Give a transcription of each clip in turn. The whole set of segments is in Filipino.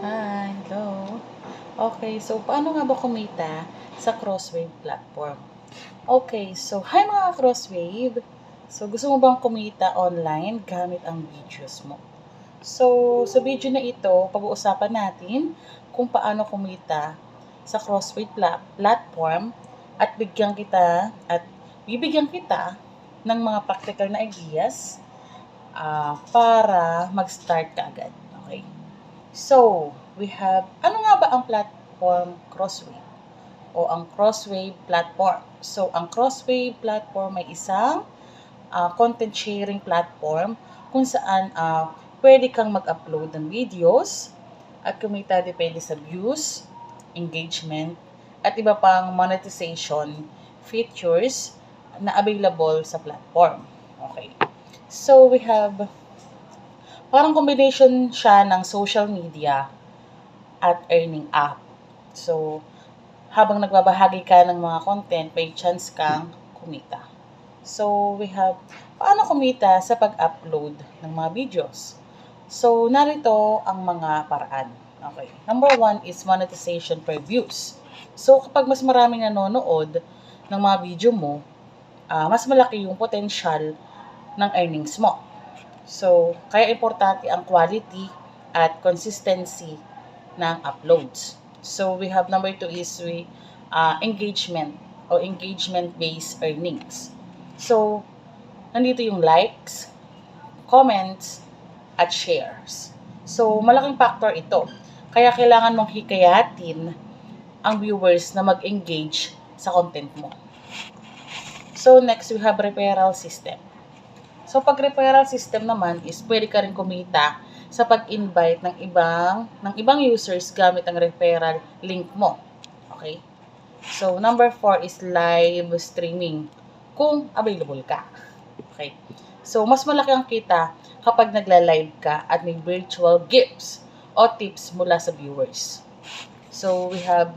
Hi, hello. Okay, so paano nga ba kumita sa Crosswave platform? Okay, so hi mga Crosswave. So gusto mo bang kumita online gamit ang videos mo? So sa video na ito, pag-uusapan natin kung paano kumita sa Crosswave platform at bibigyan kita ng mga practical na ideas para mag-start ka agad. Okay? So, we have, ano nga ba ang platform Crosswave? O ang Crosswave platform. So, ang Crosswave platform ay isang content sharing platform kung saan pwede kang mag-upload ng videos at kumita depende sa views, engagement, at iba pang monetization features na available sa platform. Okay. So, we have parang combination siya ng social media at earning app. So, habang nagbabahagi ka ng mga content, may chance kang kumita. So, we have paano kumita sa pag-upload ng mga videos. So, narito ang mga paraan. Okay. Number 1 is monetization per views. So, kapag mas maraming nanonood ng mga video mo, mas malaki yung potential ng earnings mo. So, kaya importante ang quality at consistency ng uploads. So, we have number 2 is engagement o engagement-based earnings. So, nandito yung likes, comments, at shares. So, malaking factor ito. Kaya kailangan mong hikayatin ang viewers na mag-engage sa content mo. So, next we have referral system. So, pag referral system naman is pwede ka rin kumita sa pag-invite ng ibang users gamit ang referral link mo. Okay? So, number 4 is live streaming kung available ka. Okay? So, mas malaki ang kita kapag nagla-live ka at may virtual gifts o tips mula sa viewers. So, we have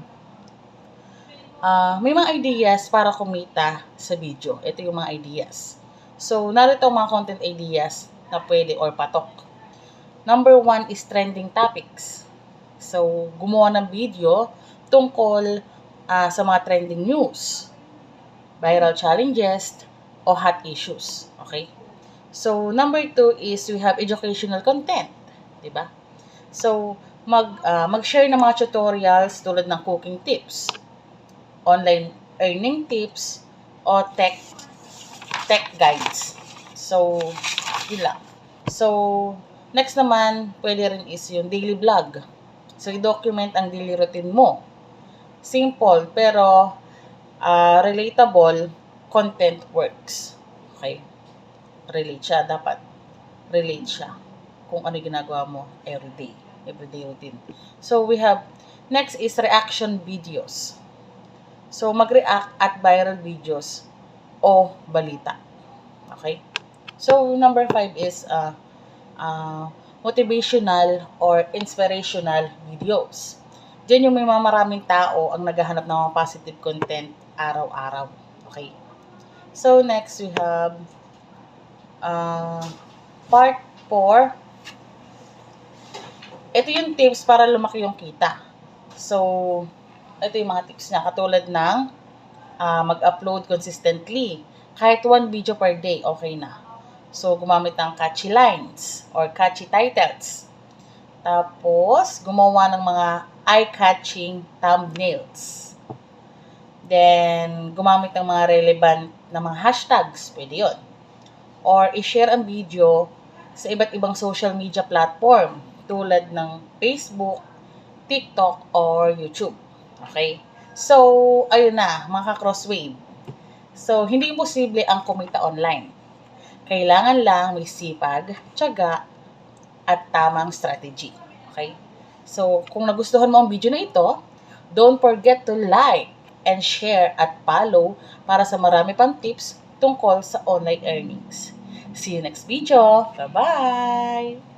may mga ideas para kumita sa video. Ito yung mga ideas. So, narito ang mga content ideas na pwede or patok. Number 1 is trending topics. So, gumawa ng video tungkol sa mga trending news, viral challenges, o hot issues. Okay? So, number 2 is we have educational content. Diba? So, mag-share ng mga tutorials tulad ng cooking tips, online earning tips, o tech guides. So, yun lang. So, next naman, pwede rin is yung daily vlog. So, i-document ang daily routine mo. Simple, pero relatable content works. Okay? Relate siya. Dapat relate siya kung ano ginagawa mo everyday routine. So, we have, next is reaction videos. So, mag-react at viral videos o balita. Okay? So, number 5 is motivational or inspirational videos. Diyan yung may maraming tao ang naghahanap ng mga positive content araw-araw. Okay? So, next we have part 4. Ito yung tips para lumaki yung kita. So, ito yung mga tips niya. Katulad ng mag-upload consistently. Kahit 1 video per day, okay na. So, gumamit ng catchy lines or catchy titles. Tapos, gumawa ng mga eye-catching thumbnails. Then, gumamit ng mga relevant na mga hashtags. Pwede yun. Or, i-share ang video sa iba't ibang social media platform tulad ng Facebook, TikTok, or YouTube. Okay? So, ayun na, mga ka-Crosswave. So, hindi imposible ang kumita online. Kailangan lang may sipag, tiyaga, at tamang strategy. Okay? So, kung nagustuhan mo ang video na ito, don't forget to like and share at follow para sa marami pang tips tungkol sa online earnings. See you next video. Bye-bye!